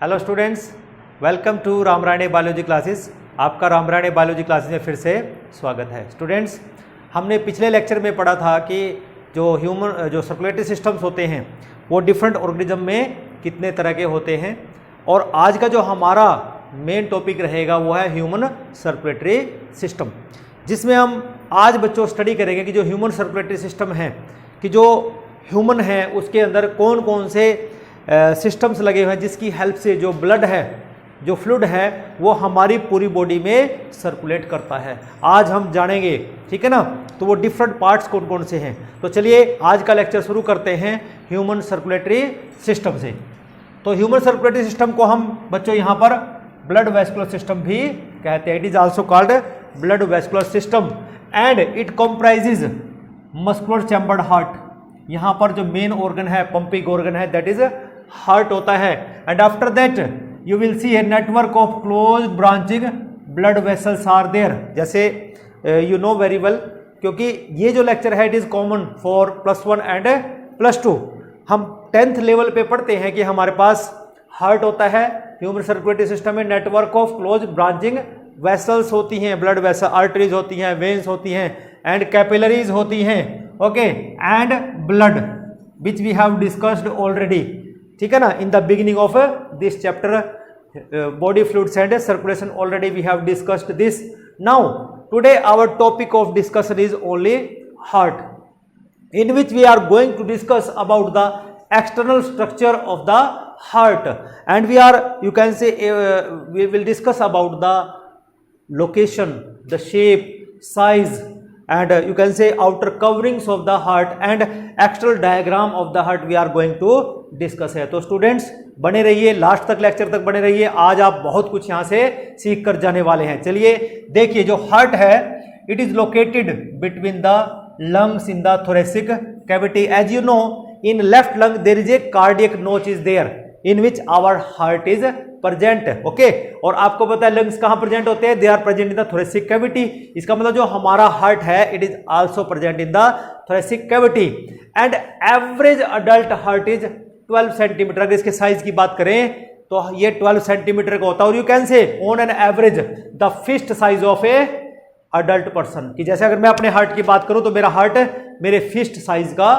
Hello students, welcome to Ramrane biology classes. आपका Ramrane biology classes में फिर से स्वागत है। स्टूडेंट्स, हमने पिछले लेक्चर में पढ़ा था कि जो सर्कुलेटरी सिस्टम्स होते हैं वो डिफरेंट ऑर्गेनिज्म में कितने तरह के होते हैं, और आज का जो हमारा मेन टॉपिक रहेगा वो है ह्यूमन सर्कुलेटरी सिस्टम, जिसमें हम आज बच्चों स्टडी करेंगे कि जो ह्यूमन सर्कुलेटरी सिस्टम है कि जो ह्यूमन है उसके अंदर कौन कौन से सिस्टम्स लगे हुए हैं जिसकी हेल्प से जो ब्लड है, जो फ्लूइड है, वो हमारी पूरी बॉडी में सर्कुलेट करता है। आज हम जानेंगे, ठीक है ना। तो वो डिफरेंट पार्ट्स कौन कौन से हैं। तो चलिए आज का लेक्चर शुरू करते हैं ह्यूमन सर्कुलेटरी सिस्टम से। तो ह्यूमन सर्कुलेटरी सिस्टम को हम बच्चों यहाँ पर ब्लड वेस्कुलर सिस्टम भी कहते हैं। It is also called blood vascular system and it comprises muscular chambered heart. यहाँ पर जो मेन ऑर्गन है, पंपिंग ऑर्गन है, दैट इज हार्ट होता है। And after that you will see a network of close branching blood vessels are there. जैसे you know very well, क्योंकि ये जो लेक्चर है it is common for +1 and +2। हम 10th लेवल पे पढ़ते हैं कि हमारे पास हार्ट होता है, ह्यूमन सर्कुलेटरी सिस्टम में network of close branching vessels होती हैं, ब्लड वेसल, आर्टरीज होती हैं, वेन्स होती हैं एंड कैपिलरीज होती हैं, okay, and blood which we have discussed already, ठीक है ना, in the beginning of this chapter body fluids and circulation. Already we have discussed this. Now today our topic of discussion is only heart, in which we are going to discuss about the external structure of the heart, and we are, you can say, we will discuss about the location, the shape, size, and you can say outer coverings of the heart and external diagram of the heart we are going to discuss है। तो students बने रहिए, last तक lecture तक बने रहिए। आज आप बहुत कुछ यहाँ से सीख कर जाने वाले हैं। चलिए देखिए, जो हार्ट है it is located between the lungs in the thoracic cavity. As you know, in left lung there is a cardiac notch is there in which our heart is present, okay। और आपको पता है lungs कहाँ present होते हैं? They are present in the thoracic cavity। इसका मतलब जो हमारा heart है it is also present in the thoracic cavity and average adult heart is 12 cm। अगर इसके साइज की बात करें तो ये 12 सेंटीमीटर का होता है। और you can say on an average the fist size of a adult person, कि जैसे अगर मैं अपने हार्ट की बात करूं तो मेरा हार्ट मेरे फिस्ट साइज का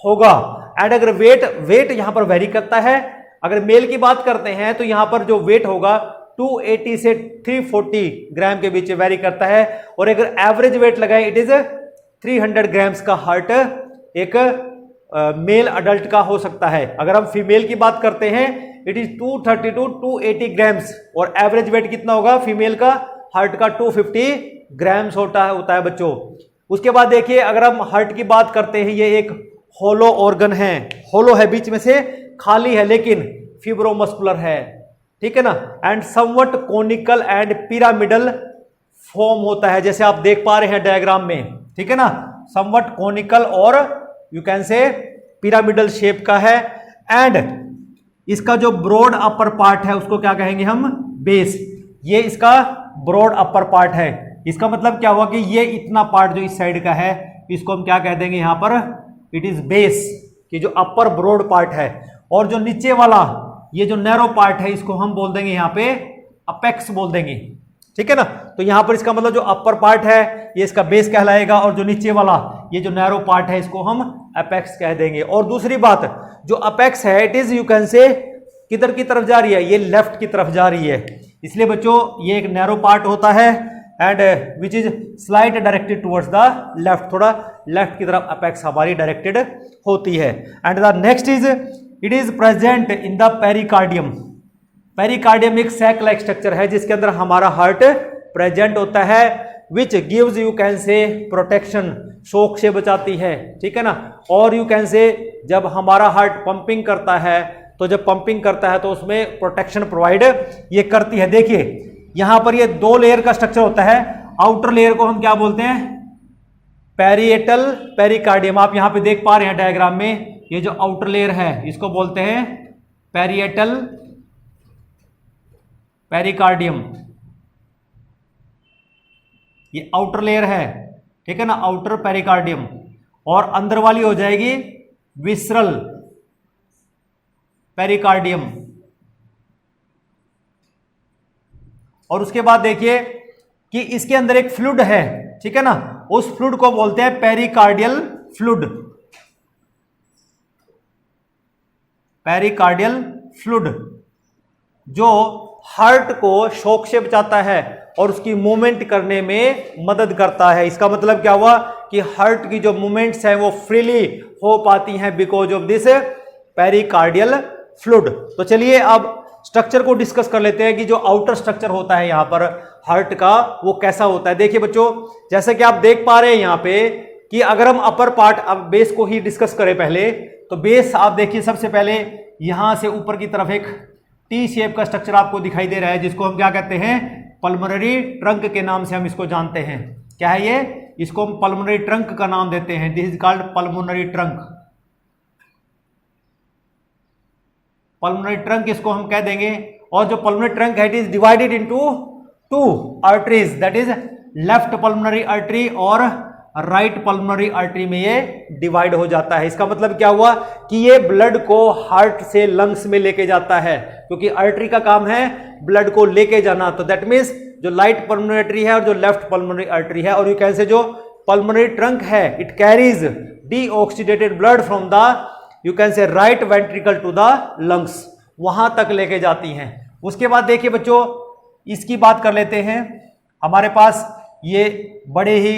होगा। एंड अगर वेट यहां पर वेरी करता है। अगर मेल की बात करते हैं तो यहां पर जो वेट होगा 280 से 340 ग्राम के बीच वेरी करता है। और अगर एवरेज वेट लगाए इट इज 300 ग्राम्स का हार्ट एक मेल अडल्ट का हो सकता है। अगर हम फीमेल की बात करते हैं इट इज 230 to 280 ग्राम्स, और एवरेज वेट कितना होगा फीमेल का हार्ट का 250 ग्राम्स होता है बच्चों। उसके बाद देखिए, अगर हम हार्ट की बात करते हैं, ये एक होलो ऑर्गन है, होलो है, बीच में से खाली है लेकिन फिब्रोमस्कुलर है, ठीक है ना। And somewhat conical and pyramidal form होता है, जैसे आप देख पा रहे हैं डायग्राम में, ठीक है ना। समवट कोनिकल और यू कैन से पिरामिडल शेप का है। एंड इसका जो ब्रॉड अपर पार्ट है उसको क्या कहेंगे हम? बेस। ये इसका ब्रॉड अपर पार्ट है। इसका मतलब क्या हुआ कि ये इतना पार्ट जो इस साइड का है इसको हम क्या कह देंगे यहाँ पर? इट इज बेस, कि जो अपर ब्रॉड पार्ट है। और जो नीचे वाला ये जो नैरो पार्ट है इसको हम बोल देंगे यहाँ पे अपेक्स बोल देंगे, ठीक है ना। तो यहाँ पर इसका मतलब जो अपर पार्ट है ये इसका बेस कहलाएगा, और जो नीचे वाला ये जो नैरो पार्ट है इसको हम अपेक्स कह देंगे। और दूसरी बात, जो अपेक्स है इट इज, यू कैन से, किधर की तरफ जा रही है? ये लेफ्ट की तरफ जा रही है। इसलिए बच्चों ये एक नैरो पार्ट होता है and which is slight directed towards the left, थोड़ा लेफ्ट की तरफ अपेक्स हमारी डायरेक्टेड होती है। And the next is it is present in the pericardium. Pericardium एक सैक लाइक स्ट्रक्चर है जिसके अंदर हमारा हार्ट प्रेजेंट होता है, विच गिव्स, यू कैन से, प्रोटेक्शन, शॉक से बचाती है, ठीक है ना। और यू कैन से जब हमारा हार्ट पंपिंग करता है तो जब पंपिंग करता है तो उसमें प्रोटेक्शन प्रोवाइड ये करती है। देखिए यहां पर ये 2 लेयर का स्ट्रक्चर होता है। आउटर लेयर को हम क्या बोलते हैं? Parietal pericardium. आप यहां पे देख पा रहे हैं डायग्राम में, ये जो आउटर लेयर है इसको बोलते हैं पेरिएटल पेरिकार्डियम। ये आउटर लेयर है, ठीक है ना, आउटर पेरिकार्डियम। और अंदर वाली हो जाएगी विसरल पेरिकार्डियम। और उसके बाद देखिए कि इसके अंदर एक फ्लूइड है, ठीक है ना, उस फ्लूइड को बोलते हैं पेरिकार्डियल फ्लूइड, पेरिकार्डियल फ्लूइड, जो हार्ट को शॉक से बचाता है और उसकी मूवमेंट करने में मदद करता है। इसका मतलब क्या हुआ कि हार्ट की जो मूवमेंट्स हैं वो फ्रीली हो पाती हैं because of this pericardial fluid. तो चलिए अब स्ट्रक्चर को डिस्कस कर लेते हैं कि जो आउटर स्ट्रक्चर होता है यहाँ पर हार्ट का वो कैसा होता है। देखिए बच्चों, जैसे कि आप देख पा रहे हैं यहाँ पे कि अगर हम अपर पार्ट, अब बेस को ही डिस्कस करें पहले, तो बेस आप देखिए सबसे पहले यहां से ऊपर की तरफ एक टी शेप का स्ट्रक्चर आपको दिखाई दे रहा है, जिसको हम क्या कहते हैं, पल्मोनरी ट्रंक के नाम से हम इसको जानते हैं। क्या है ये? इसको हम पल्मोनरी ट्रंक का नाम देते हैं। This is called pulmonary trunk. Pulmonary trunk इसको हम कह देंगे। और जो पल्मोनरी ट्रंक है it is divided into two arteries, that is left pulmonary artery और राइट पल्मोनरी आर्टरी में ये डिवाइड हो जाता है। इसका मतलब क्या हुआ कि ये ब्लड को हार्ट से लंग्स में लेके जाता है, क्योंकि आर्टरी का काम है ब्लड को लेके जाना। तो दैट मीन्स जो राइट पल्मोनरी आर्टरी है और जो लेफ्ट पल्मोनरी आर्टरी है, और यू कैन से जो पल्मोनरी ट्रंक है it carries deoxygenated blood from the, you can say right ventricle to the lungs, वहां तक लेके जाती हैं। उसके बाद देखिए बच्चों, इसकी बात कर लेते हैं। हमारे पास ये बड़े ही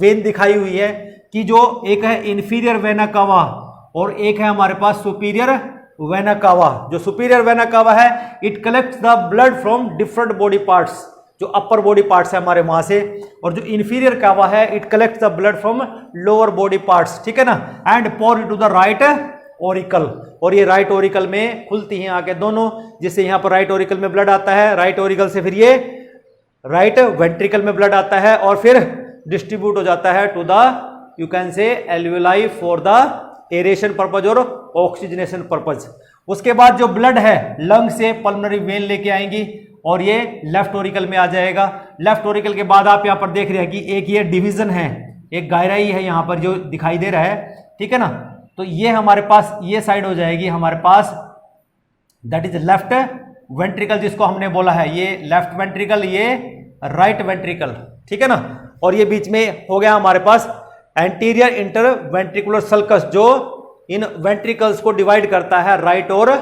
वेन दिखाई हुई है कि जो एक है इंफीरियर वेना कावा और एक है हमारे पास सुपीरियर वेना कावा। जो सुपीरियर वेना कावा है it collects the blood from different body parts, जो अपर बॉडी पार्ट्स है हमारे वहां से, और जो इंफीरियर कावा है it collects the blood from lower body parts, ठीक है ना, and pour into the right auricle. और ये राइट ओरिकल में खुलती हैं आके दोनों, जिससे यहाँ पर राइट ओरिकल में ब्लड आता है, राइट ओरिकल से फिर ये राइट वेंट्रिकल में ब्लड आता है और फिर डिस्ट्रीब्यूट हो जाता है to the, you can say alveoli for the aeration purpose और ऑक्सीजनेशन पर्पज। उसके बाद जो ब्लड है लंग से पल्मोनरी वेन लेके आएंगी और ये लेफ्ट ओरिकल में आ जाएगा। लेफ्ट ओरिकल के बाद आप यहाँ पर देख रहे हैं कि एक ये डिवीजन है, एक गायराई है यहाँ पर जो दिखाई दे रहा है, ठीक है ना। तो ये हमारे पास ये साइड हो जाएगी हमारे पास, दैट इज लेफ्ट वेंट्रिकल, जिसको हमने बोला है ये लेफ्ट वेंट्रिकल, ये राइट वेंट्रिकल, ठीक है ना। और ये बीच में हो गया हमारे पास एंटीरियर इंटर वेंट्रिकुलर सल्कस, जो इन वेंट्रिकल्स को डिवाइड करता है, राइट और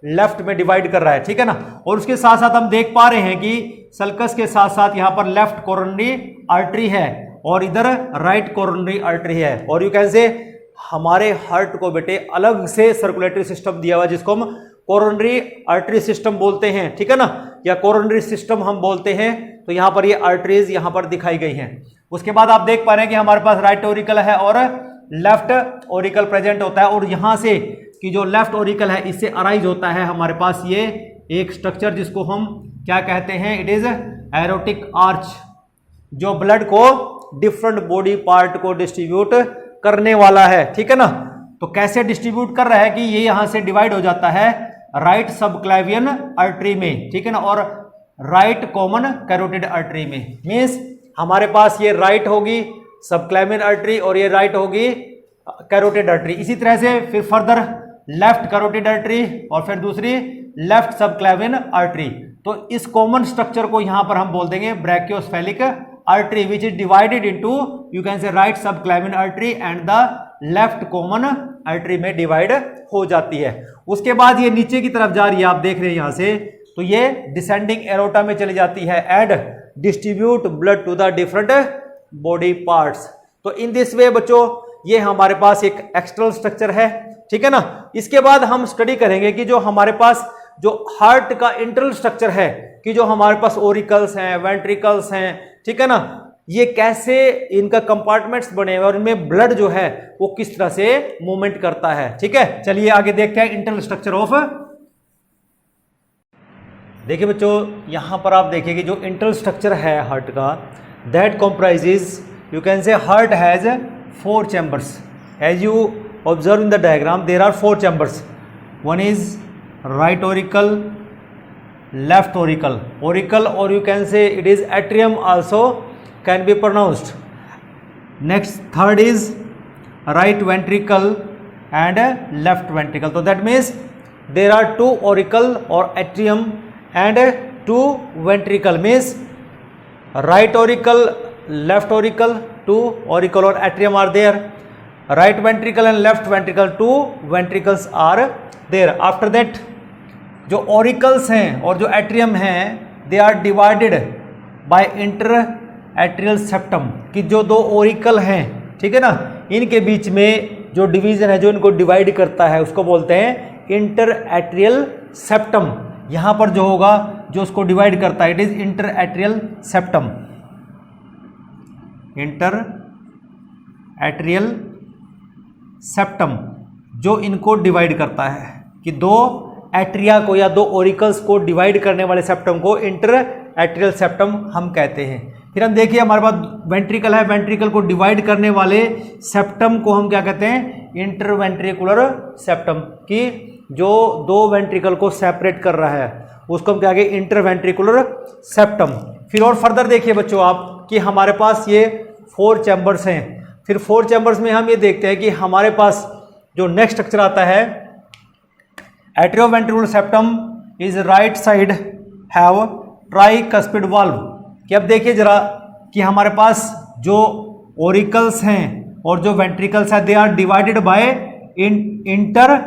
लेफ्ट में डिवाइड कर रहा है, ठीक है ना। और उसके साथ साथ हम देख पा रहे हैं कि सल्कस के साथ साथ यहाँ पर लेफ्ट कोरोनरी आर्टरी है और इधर राइट कोरोनरी आर्टरी है। और यू कैन से हमारे हार्ट को बेटे अलग से सर्कुलेटरी सिस्टम दिया हुआ, जिसको हम कोरोनरी आर्टरी सिस्टम बोलते हैं, ठीक है ना, या कोरोनरी सिस्टम हम बोलते हैं। तो यहाँ पर ये आर्टरीज यहाँ पर दिखाई गई हैं। उसके बाद आप देख पा रहे हैं कि हमारे पास राइट ओरिकल है और लेफ्ट ओरिकल प्रेजेंट होता है, और यहाँ से कि जो लेफ्ट ओरिकल है इससे अराइज होता है हमारे पास ये एक स्ट्रक्चर, जिसको हम क्या कहते हैं, इट इज एरोटिक आर्च, जो ब्लड को डिफरेंट बॉडी पार्ट को डिस्ट्रीब्यूट करने वाला है, ठीक है ना। तो कैसे डिस्ट्रीब्यूट कर रहा है कि ये यहां से डिवाइड हो जाता है राइट सबक्लेवियन आर्टरी में, ठीक है ना, और राइट कॉमन कैरोटिड आर्टरी में। मींस हमारे पास ये राइट होगी सबक्लेवियन आर्टरी और ये राइट होगी कैरोटिड आर्टरी। इसी तरह से फिर फर्दर लेफ्ट कैरोटिड आर्टरी और फिर दूसरी लेफ्ट सबक्लेवियन आर्टरी। तो इस कॉमन स्ट्रक्चर को यहां पर हम बोल देंगे brachiocephalic artery, which is divided into, you can say right subclavian artery and the left common artery में डिवाइड हो जाती है। उसके बाद ये नीचे की तरफ जा रही है, आप देख रहे हैं यहां से, तो ये डिसेंडिंग एरोटा में चली जाती है and distribute blood to the different body parts. तो इन दिस वे बच्चों ये हमारे पास एक एक्सटर्नल स्ट्रक्चर है, ठीक है ना। इसके बाद हम स्टडी करेंगे कि जो हमारे पास जो हार्ट का इंटरनल स्ट्रक्चर है, कि जो हमारे पास ओरिकल्स हैं, वेंट्रिकल्स हैं, ठीक है ना, ये कैसे इनका कंपार्टमेंट्स बने हुए और इनमें ब्लड जो है वो किस तरह से मूवमेंट करता है, ठीक है। चलिए आगे देखते हैं इंटरनल स्ट्रक्चर ऑफ। देखिए बच्चों, यहां पर आप देखिए कि जो इंटरनल स्ट्रक्चर है हार्ट का, that comprises, you can say heart has 4 chambers. As you observe in the diagram there are 4 chambers. One is right auricle, left auricle, or you can say it is atrium also can be pronounced. Next, third is right ventricle and left ventricle. So that means there are 2 auricle or atrium and two ventricle means right auricle, left auricle, two auricle और atrium are there. Right ventricle and left ventricle, two ventricles are there. After that जो auricles हैं और जो atrium हैं they are divided by inter atrial septum, कि जो दो auricle हैं, ठीक है ना, इनके बीच में जो डिवीजन है, जो इनको डिवाइड करता है, उसको बोलते हैं इंटर एट्रियल सेप्टम. यहां पर जो होगा जो उसको डिवाइड करता है, it is inter atrial septum. Inter atrial septum जो इनको डिवाइड करता है, कि दो एट्रिया को या दो ओरिकल्स को डिवाइड करने वाले सेप्टम को इंटर एट्रियल सेप्टम हम कहते हैं. फिर हम देखिए हमारे पास वेंट्रिकल है, वेंट्रिकल को डिवाइड करने वाले सेप्टम को हम क्या कहते हैं, इंटरवेंट्रिकुलर सेप्टम, कि जो दो वेंट्रिकल को सेपरेट कर रहा है उसको हम क्या कहेंगे, इंटरवेंट्रिकुलर सेप्टम. फिर और फर्दर देखिए बच्चों आप कि हमारे पास ये 4 चैम्बर्स हैं. फिर 4 चैम्बर्स में हम ये देखते हैं कि हमारे पास जो नेक्स्ट स्ट्रक्चर आता है, atrioventricular septum is right side have tricuspid valve. कि अब देखिए जरा कि हमारे पास जो ओरिकल्स हैं और जो वेंट्रिकल्स हैं they are divided by inter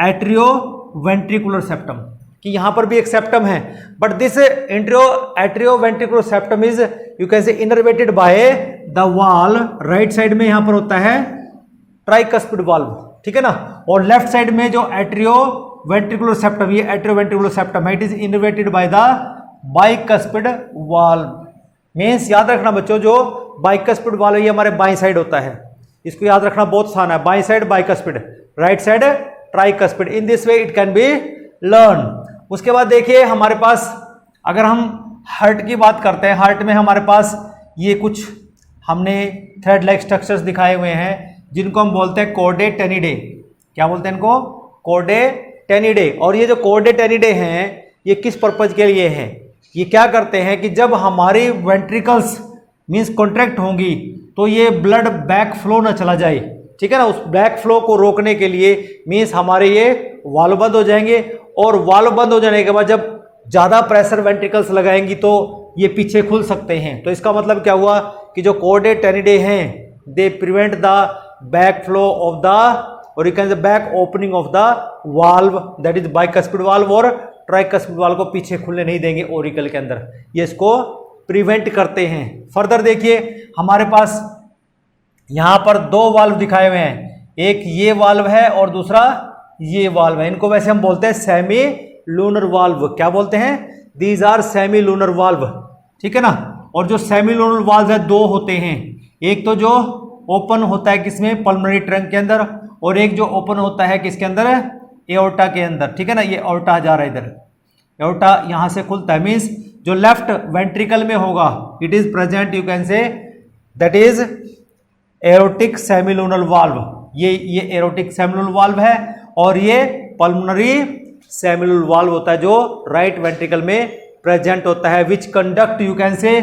atrioventricular septum, कि यहां पर भी एक सेप्टम है, but this atrioventricular septum is you can say innervated by the wall. Right side में यहां पर होता है ट्राइकस्पिड वाल्व, ठीक है ना, और लेफ्ट साइड में जो एट्रियोवेंट्रिकुलर सेप्टम, ये एट्रियोवेंट्रिकुलर सेप्टम है, it is innervated by the bicuspid valve. Means याद रखना बच्चों, जो बाइकस्पिड वाल्व ये हमारे बाई साइड होता है, इसको याद रखना बहुत आसान है. By side bicuspid, right side tricuspid. In this way it can be learn. उसके बाद देखिए हमारे पास अगर हम हार्ट की बात करते हैं, हार्ट में हमारे पास ये कुछ हमने थ्रेड लाइक स्ट्रक्चर्स दिखाए हुए हैं जिनको हम बोलते हैं कॉर्डे टेनिडे. क्या बोलते हैं इनको, कॉर्डे टेनिडे. और ये जो कॉर्डे टेनिडे हैं ये किस पर्पज के लिए हैं, ये क्या करते हैं कि जब हमारी वेंट्रिकल्स मींस कॉन्ट्रैक्ट होंगी तो ये ब्लड बैक फ्लो ना चला जाए, ठीक है ना, उस बैक फ्लो को रोकने के लिए मींस हमारे ये वाल्व बंद हो जाएंगे. और वाल्व बंद हो जाने के बाद जब ज़्यादा प्रेशर वेंट्रिकल्स लगाएंगी तो ये पीछे खुल सकते हैं. तो इसका मतलब क्या हुआ कि जो कॉर्डे टेनिडे हैं they prevent the back flow of the, और you can say back opening of the valve, that is bicuspid valve, और ट्राइकस्पिड वाल्व को पीछे खुलने नहीं देंगे ओरिकल के अंदर, ये इसको प्रिवेंट करते हैं. फर्दर देखिए हमारे पास यहां पर 2 वाल्व दिखाए हुए हैं, एक ये वाल्व है और दूसरा ये वाल्व है. इनको वैसे हम बोलते हैं सेमी लूनर वाल्व. क्या बोलते हैं, these are semi lunar valve, ठीक है ना. और जो सेमी लूनर वाल्व है 2 होते हैं, एक तो जो ओपन होता है किसमें, पल्मोनरी ट्रंक के अंदर, और एक जो ओपन होता है किसके अंदर, एओर्टा के अंदर, ठीक है ना. ये एओर्टा जा रहा है इधर, एओर्टा यहां से खुलता है. मीन्स जो लेफ्ट वेंट्रिकल में होगा it is present, you can say that is aortic semilunar valve. ये एरोटिक सेमिलूनल वाल्व है, और ये पल्मोनरी सेमिलूनल वाल्व होता है जो राइट वेंट्रिकल में प्रेजेंट होता है, विच कंडक्ट यू कैन से,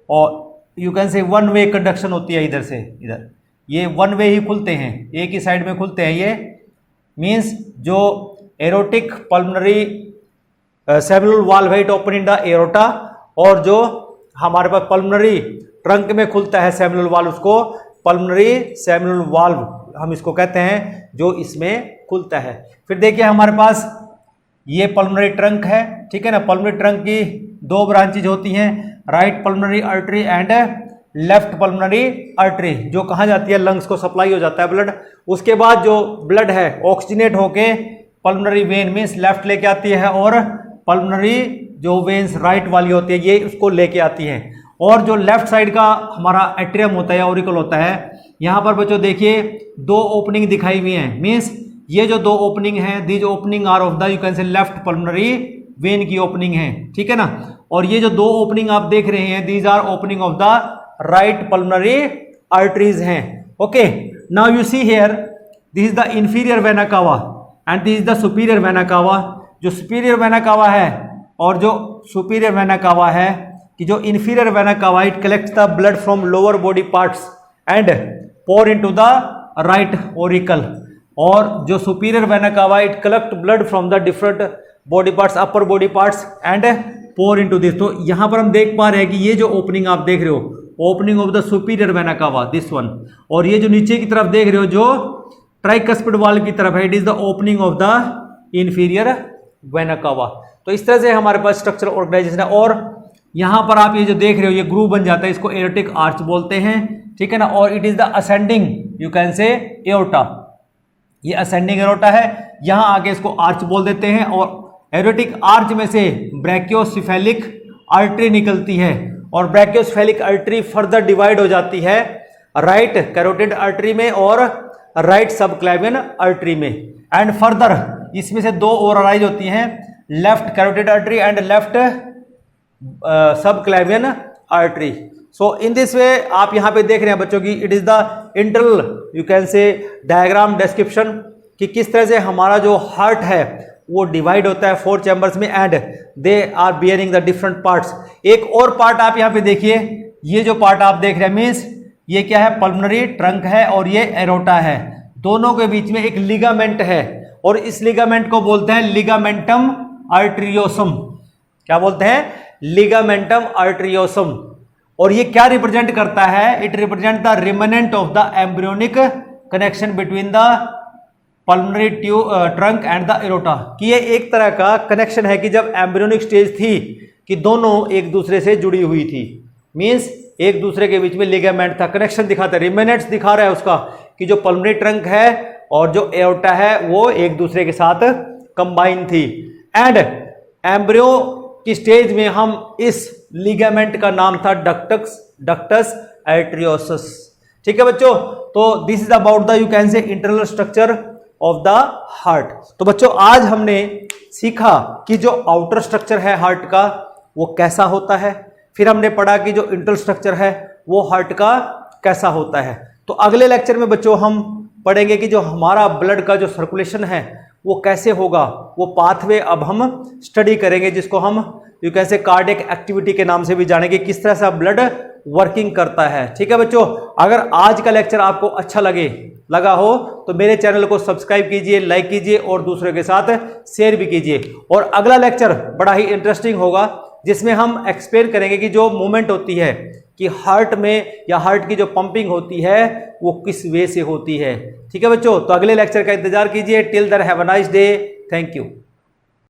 और यू कैन से वन वे कंडक्शन होती है इधर से इधर, ये वन वे ही खुलते हैं, एक ही साइड में खुलते हैं ये. मीन्स जो एरोटिक पल्मोनरी सेमिलूनल वाल्व है it open in the aorta, और जो हमारे पास पल्मोनरी ट्रंक में खुलता है सेमिलूनल वाल्व उसको पल्मोनरी सेमिलूनल वाल्व हम इसको कहते हैं, जो इसमें खुलता है. फिर देखिए हमारे पास ये पल्मोनरी ट्रंक है, ठीक है ना. पल्मोनरी ट्रंक की 2 ब्रांचेज होती हैं, right pulmonary artery and left pulmonary artery, जो कहाँ जाती है, लंग्स को सप्लाई हो जाता है ब्लड. उसके बाद जो ब्लड है ऑक्सीजनेट होके पल्मोनरी वेन मीन्स लेफ्ट लेके आती है, और पल्मोनरी जो वेन्स राइट वाली होती है ये उसको लेके आती है. और जो लेफ्ट साइड का हमारा एट्रियम होता है, ऑरिकल होता है, यहाँ पर बच्चों देखिए 2 ओपनिंग दिखाई हुई हैं. मीन्स ये जो 2 ओपनिंग हैं, these opening are of the you can say left pulmonary vein की ओपनिंग है, ठीक है ना. और ये जो 2 ओपनिंग आप देख रहे हैं these are opening of the right pulmonary arteries हैं. Okay, now you see here this is the inferior vena cava and this is the superior vena cava. जो सुपीरियर वेना कावा है और जो सुपीरियर वेना कावा है, कि जो inferior vena cava it collects the blood from lower body parts and pour into the right auricle, और जो superior vena cava it collect blood from the different body parts, upper body parts and pour into this. तो यहां पर हम देख पा रहे हैं कि ये जो ओपनिंग आप देख रहे हो, opening of the superior vena कावा, दिस वन, और ये जो नीचे की तरफ देख रहे हो जो ट्राइकस्पिड वाल्व की तरफ है, it is the opening of the inferior vena कावा। तो इस तरह से हमारे पास स्ट्रक्चरल ऑर्गेनाइजेशन है। और यहां पर आप ये जो देख रहे हो ये ग्रूव बन जाता है, इसको एरोटिक आर्च बोलते हैं, ठीक है ना। और it is the ascending, you can से एओर्टा, ये असेंडिंग एरोटा है, यहां आके इसको आर्च बोल देते हैं। और एरोटिक आर्च में से ब्रैकियोसेफेलिक आर्टरी निकलती है, और ब्रैकियोसेफेलिक आर्टरी फर्दर डिवाइड हो जाती है राइट कैरोटिड आर्टरी में और राइट सबक्लेवियन आर्टरी में। एंड फर्दर इसमें से दो और अराइज होती हैं, left carotid artery and left subclavian artery. So in this way आप यहां पे देख रहे हैं बच्चों की it is the internal, you can से डायग्राम डिस्क्रिप्शन, कि किस तरह से हमारा जो हार्ट है वो डिवाइड होता है 4 चैम्बर्स में and they are bearing the different parts. एक और पार्ट आप यहां पे देखिए, ये जो पार्ट आप देख रहे हैं मीन्स ये क्या है, पल्मोनरी ट्रंक है और ये एरोटा है, दोनों के बीच में एक लिगामेंट है और इस लिगामेंट को बोलते हैं लिगामेंटम आर्टरियोसम। क्या बोलते हैं? Ligamentum arteriosum. और ये क्या रिप्रेजेंट करता है? It represent the remnant of the embryonic connection between the pulmonary trunk and the aorta. कि ये एक तरह का कनेक्शन है कि जब एम्ब्रियोनिक स्टेज थी कि दोनों एक दूसरे से जुड़ी हुई थी, मींस एक दूसरे के बीच में लिगामेंट था, कनेक्शन दिखाता है, रिमेनेंट्स दिखा रहा है उसका कि जो पल्मोनरी ट्रंक है और जो एरोटा है वो एक दूसरे के साथ कंबाइन थी। एंड एम्ब्रियो की स्टेज में हम इस लिगामेंट का नाम था डक्टस आर्टरियोसस। ठीक है बच्चों, तो this is about the, you can से, internal structure of the heart. तो बच्चों आज हमने सीखा कि जो आउटर स्ट्रक्चर है हार्ट का वो कैसा होता है, फिर हमने पढ़ा कि जो इंटरनल स्ट्रक्चर है वो हार्ट का कैसा होता है। तो अगले लेक्चर में बच्चों हम पढ़ेंगे कि जो हमारा ब्लड का जो सर्कुलेशन है वो कैसे होगा, वो पाथवे अब हम स्टडी करेंगे, जिसको हम यू कैन से कार्डियक एक्टिविटी के नाम से भी जानेंगे, किस तरह से ब्लड वर्किंग करता है। ठीक है बच्चों, अगर आज का लेक्चर आपको अच्छा लगा हो तो मेरे चैनल को सब्सक्राइब कीजिए, लाइक कीजिए और दूसरों के साथ शेयर भी कीजिए। और अगला लेक्चर बड़ा ही इंटरेस्टिंग होगा जिसमें हम एक्सप्लेन करेंगे कि जो मूवमेंट होती है कि हार्ट में या हार्ट की जो पंपिंग होती है वो किस वे से होती है। ठीक है बच्चों, तो अगले लेक्चर का इंतजार कीजिए। Till then have a nice day, thank you.